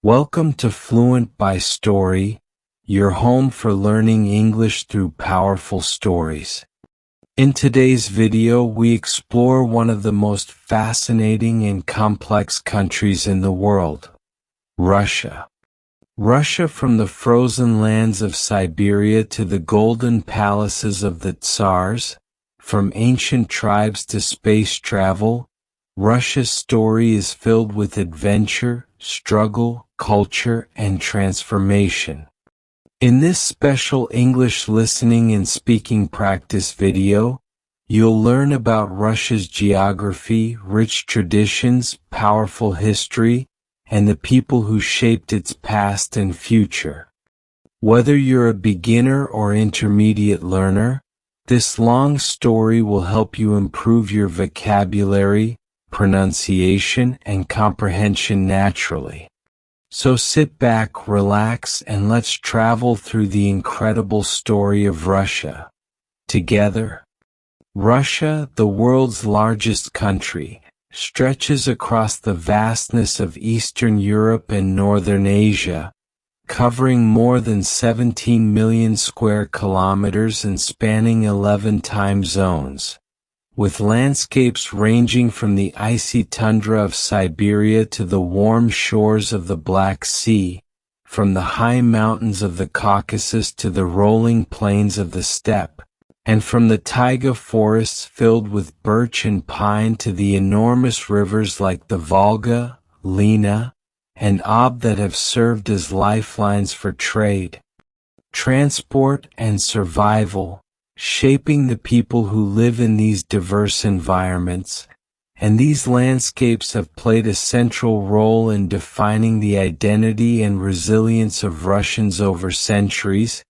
Welcome to Fluent by Story, your home for learning English through powerful stories. In today's video, we explore one of the most fascinating and complex countries in the world, Russia. Russia, from the frozen lands of Siberia to the golden palaces of the tsars, from ancient tribes to space travel, Russia's story is filled with adventure, struggle, culture, and transformation. In this special English listening and speaking practice video, you'll learn about Russia's geography, rich traditions, powerful history, and the people who shaped its past and future. Whether you're a beginner or intermediate learner, this long story will help you improve your vocabulary, pronunciation, and comprehension naturally. So sit back, relax, and let's travel through the incredible story of Russia together. Russia, the world's largest country, stretches across the vastness of Eastern Europe and Northern Asia, covering more than 17 million square kilometers and spanning 11 time zones, with landscapes ranging from the icy tundra of Siberia to the warm shores of the Black Sea, from the high mountains of the Caucasus to the rolling plains of the steppe, and from the taiga forests filled with birch and pine to the enormous rivers like the Volga, Lena, and Ob that have served as lifelines for trade, transport, and survival, shaping the people who live in these diverse environments. And these landscapes have played a central role in defining the identity and resilience of Russians over centuries,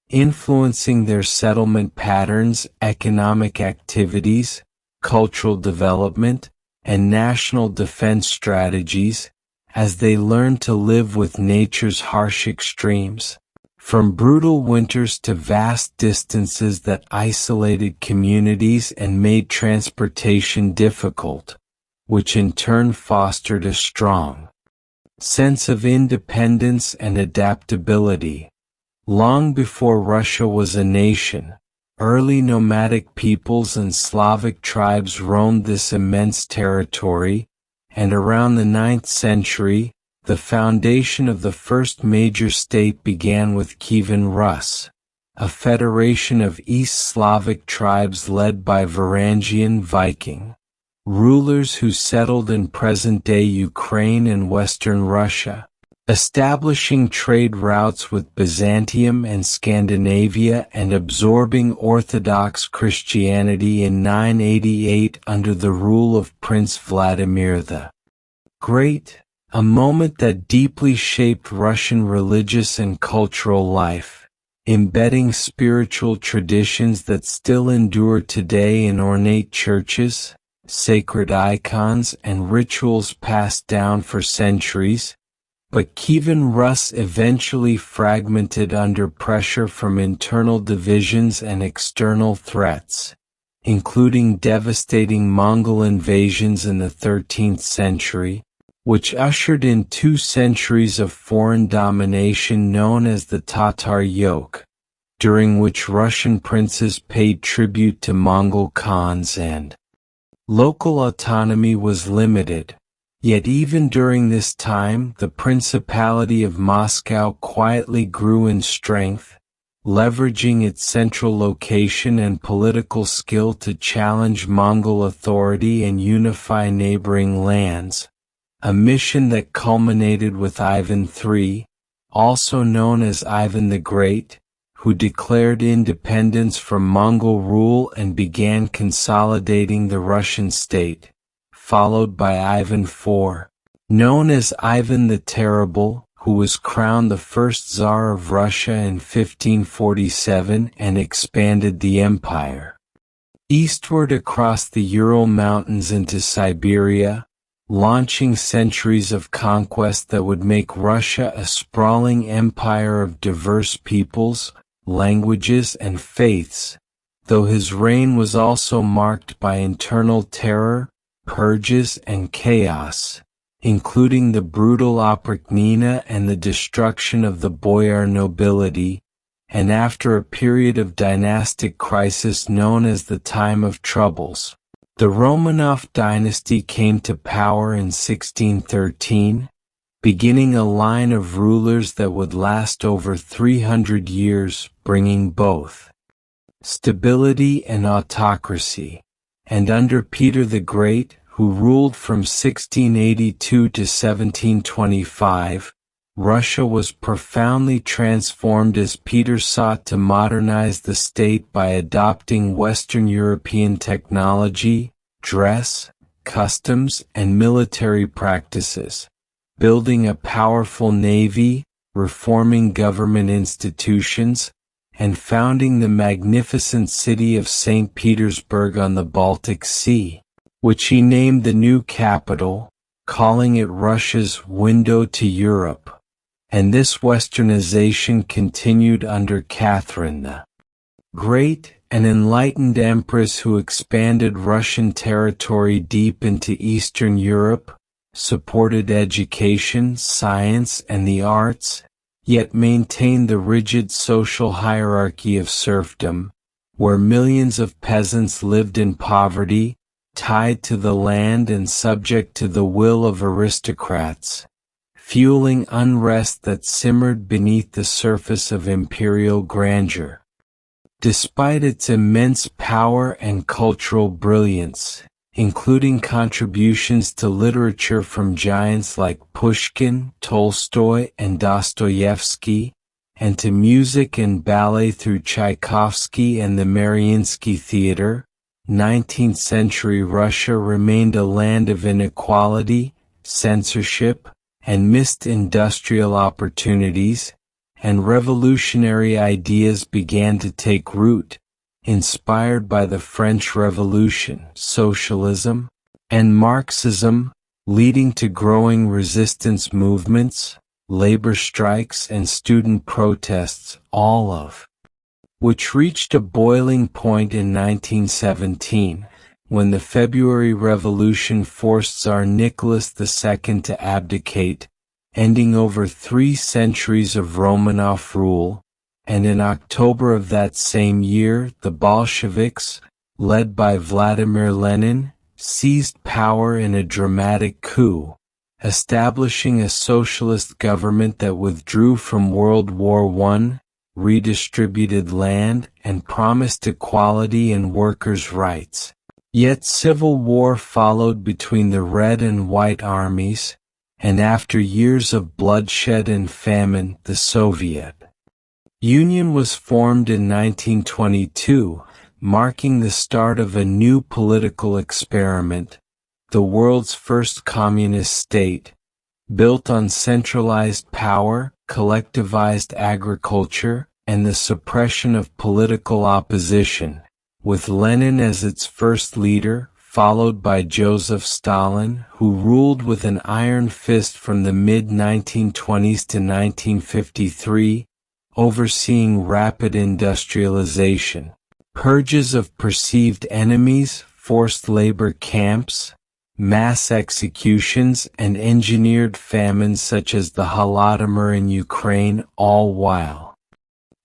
influencing their settlement patterns, economic activities, cultural development, and national defense strategies, as they learn to live with nature's harsh extremes, from brutal winters to vast distances that isolated communities and made transportation difficult, which in turn fostered a strong sense of independence and adaptability. Long before Russia was a nation, early nomadic peoples and Slavic tribes roamed this immense territory, and around the 9th century, the foundation of the first major state began with Kievan Rus, a federation of East Slavic tribes led by Varangian Viking rulers who settled in present-day Ukraine and Western Russia, establishing trade routes with Byzantium and Scandinavia and absorbing Orthodox Christianity in 988 under the rule of Prince Vladimir the Great, a moment that deeply shaped Russian religious and cultural life, embedding spiritual traditions that still endure today in ornate churches, sacred icons, and rituals passed down for centuries. But Kievan Rus eventually fragmented under pressure from internal divisions and external threats, including devastating Mongol invasions in the 13th century, which ushered in 2 centuries of foreign domination known as the Tatar yoke, during which Russian princes paid tribute to Mongol Khans and local autonomy was limited. Yet even during this time, the Principality of Moscow quietly grew in strength, leveraging its central location and political skill to challenge Mongol authority and unify neighboring lands, a mission that culminated with Ivan III, also known as Ivan the Great, who declared independence from Mongol rule and began consolidating the Russian state, followed by Ivan IV, known as Ivan the Terrible, who was crowned the first Tsar of Russia in 1547 and expanded the empire eastward across the Ural Mountains into Siberia, launching centuries of conquest that would make Russia a sprawling empire of diverse peoples, languages, and faiths, though his reign was also marked by internal terror, purges, and chaos, including the brutal Oprichnina and the destruction of the boyar nobility, and after a period of dynastic crisis known as the Time of Troubles. The Romanov dynasty came to power in 1613, beginning a line of rulers that would last over 300 years, bringing both stability and autocracy. And under Peter the Great, who ruled from 1682 to 1725, Russia was profoundly transformed as Peter sought to modernize the state by adopting Western European technology, dress, customs, and military practices, building a powerful navy, reforming government institutions, and founding the magnificent city of St. Petersburg on the Baltic Sea, which he named the new capital, calling it Russia's window to Europe. And this westernization continued under Catherine the Great, an enlightened empress who expanded Russian territory deep into Eastern Europe, supported education, science, and the arts, yet maintained the rigid social hierarchy of serfdom, where millions of peasants lived in poverty, tied to the land and subject to the will of aristocrats, fueling unrest that simmered beneath the surface of imperial grandeur. Despite its immense power and cultural brilliance, including contributions to literature from giants like Pushkin, Tolstoy, and Dostoevsky, and to music and ballet through Tchaikovsky and the Mariinsky Theater, 19th century Russia remained a land of inequality, censorship, and missed industrial opportunities, and revolutionary ideas began to take root, inspired by the French Revolution, socialism, and Marxism, leading to growing resistance movements, labor strikes, and student protests, all of which reached a boiling point in 1917, when the February Revolution forced Tsar Nicholas II to abdicate, ending over 3 centuries of Romanov rule, and in October of that same year the Bolsheviks, led by Vladimir Lenin, seized power in a dramatic coup, establishing a socialist government that withdrew from World War I, redistributed land, and promised equality and workers' rights. Yet civil war followed between the Red and White armies, and after years of bloodshed and famine, the Soviet Union was formed in 1922, marking the start of a new political experiment, the world's first communist state, built on centralized power, collectivized agriculture, and the suppression of political opposition, with Lenin as its first leader, followed by Joseph Stalin, who ruled with an iron fist from the mid-1920s to 1953, overseeing rapid industrialization, purges of perceived enemies, forced labor camps, mass executions, and engineered famines such as the Holodomor in Ukraine, all while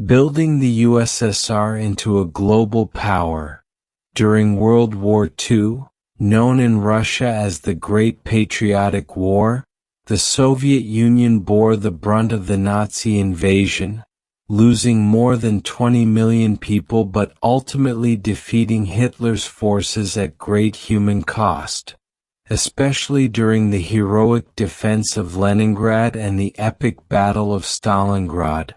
building the USSR into a global power. During World War II, known in Russia as the Great Patriotic War, the Soviet Union bore the brunt of the Nazi invasion, losing more than 20 million people but ultimately defeating Hitler's forces at great human cost, especially during the heroic defense of Leningrad and the epic Battle of Stalingrad,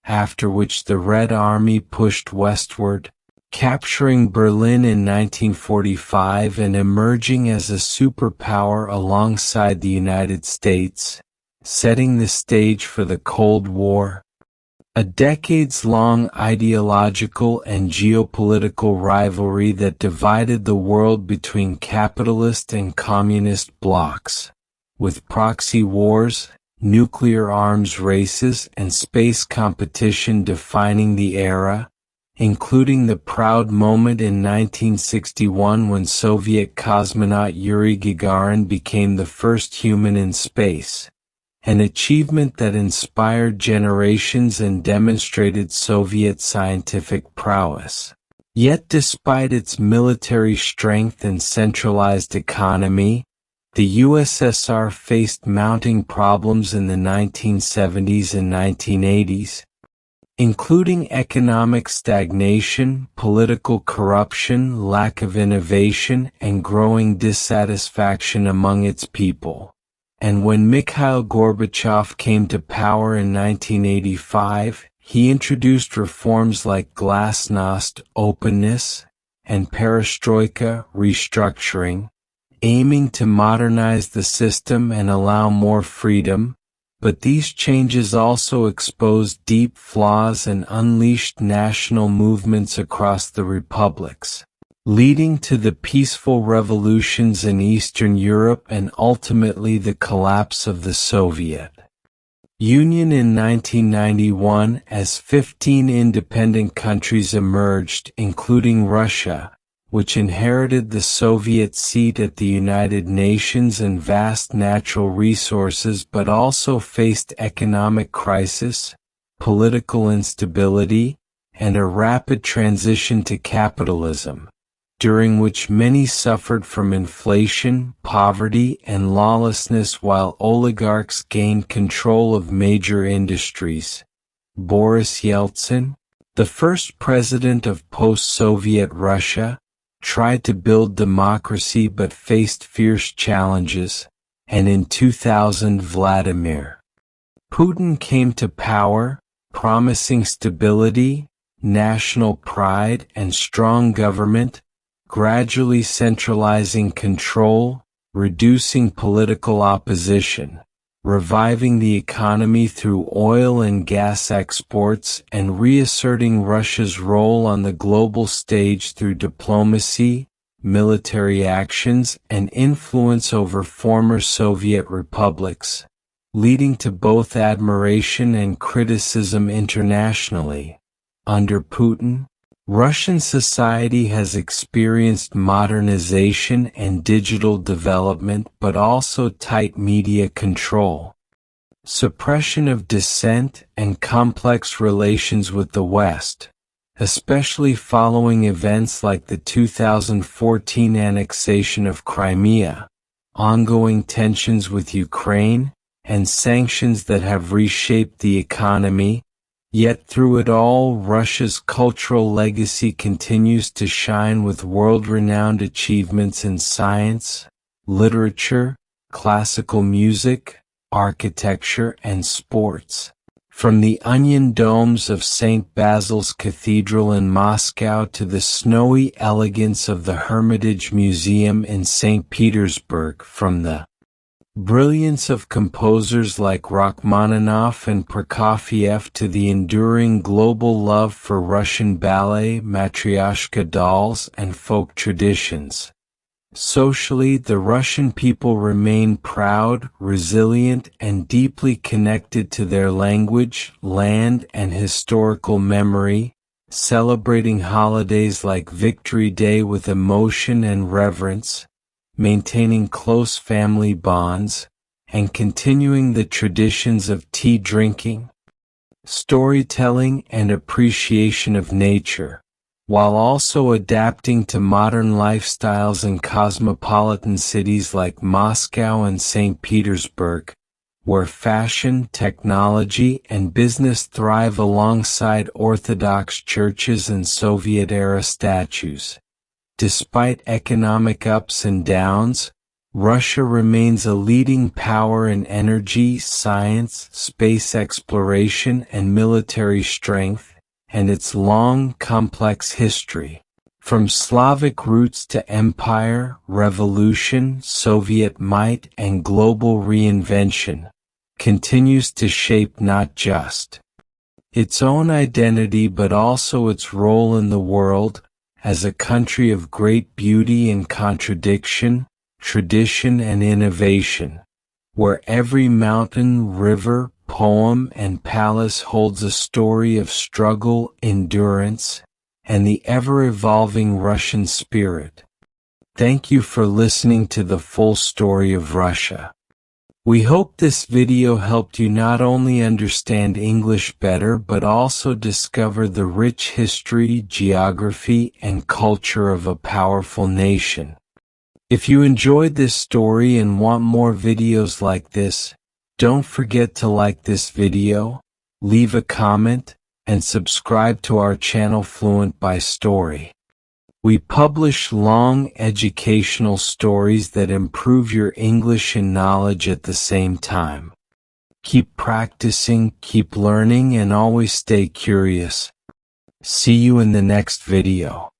after which the Red Army pushed westward, capturing Berlin in 1945 and emerging as a superpower alongside the United States, setting the stage for the Cold War, a decades-long ideological and geopolitical rivalry that divided the world between capitalist and communist blocs, with proxy wars, nuclear arms races, and space competition defining the era. including the proud moment in 1961 when Soviet cosmonaut Yuri Gagarin became the first human in space, an achievement that inspired generations and demonstrated Soviet scientific prowess. Yet despite its military strength and centralized economy, the USSR faced mounting problems in the 1970s and 1980s, including economic stagnation, political corruption, lack of innovation, and growing dissatisfaction among its people. And when Mikhail Gorbachev came to power in 1985, he introduced reforms like glasnost, openness, and perestroika, restructuring, aiming to modernize the system and allow more freedom. But these changes also exposed deep flaws and unleashed national movements across the republics, leading to the peaceful revolutions in Eastern Europe and ultimately the collapse of the Soviet Union in 1991 as 15 independent countries emerged, including Russia, which inherited the Soviet seat at the United Nations and vast natural resources but also faced economic crisis, political instability, and a rapid transition to capitalism, during which many suffered from inflation, poverty, and lawlessness while oligarchs gained control of major industries. Boris Yeltsin, the first president of post-Soviet Russia, tried to build democracy but faced fierce challenges, and in 2000 Vladimir Putin came to power, promising stability, national pride, and strong government, gradually centralizing control, reducing political opposition, reviving the economy through oil and gas exports, and reasserting Russia's role on the global stage through diplomacy, military actions, and influence over former Soviet republics, leading to both admiration and criticism internationally. Under Putin, Russian society has experienced modernization and digital development but also tight media control, suppression of dissent, and complex relations with the West, especially following events like the 2014 annexation of Crimea, ongoing tensions with Ukraine, and sanctions that have reshaped the economy. Yet through it all, Russia's cultural legacy continues to shine with world-renowned achievements in science, literature, classical music, architecture, and sports. From the onion domes of St. Basil's Cathedral in Moscow to the snowy elegance of the Hermitage Museum in St. Petersburg, from the brilliance of composers like Rachmaninoff and Prokofiev to the enduring global love for Russian ballet, matryoshka dolls, and folk traditions. Socially, the Russian people remain proud, resilient, and deeply connected to their language, land, and historical memory, celebrating holidays like Victory Day with emotion and reverence, maintaining close family bonds, and continuing the traditions of tea drinking, storytelling, and appreciation of nature, while also adapting to modern lifestyles in cosmopolitan cities like Moscow and St. Petersburg, where fashion, technology, and business thrive alongside Orthodox churches and Soviet-era statues. Despite economic ups and downs, Russia remains a leading power in energy, science, space exploration, and military strength, and its long, complex history, from Slavic roots to empire, revolution, Soviet might, and global reinvention, continues to shape not just its own identity but also its role in the world, as a country of great beauty and contradiction, tradition and innovation, where every mountain, river, poem, and palace holds a story of struggle, endurance, and the ever-evolving Russian spirit. Thank you for listening to the full story of Russia. We hope this video helped you not only understand English better but also discover the rich history, geography, and culture of a powerful nation. If you enjoyed this story and want more videos like this, don't forget to like this video, leave a comment, and subscribe to our channel Fluent by Story. We publish long educational stories that improve your English and knowledge at the same time. Keep practicing, keep learning, and always stay curious. See you in the next video.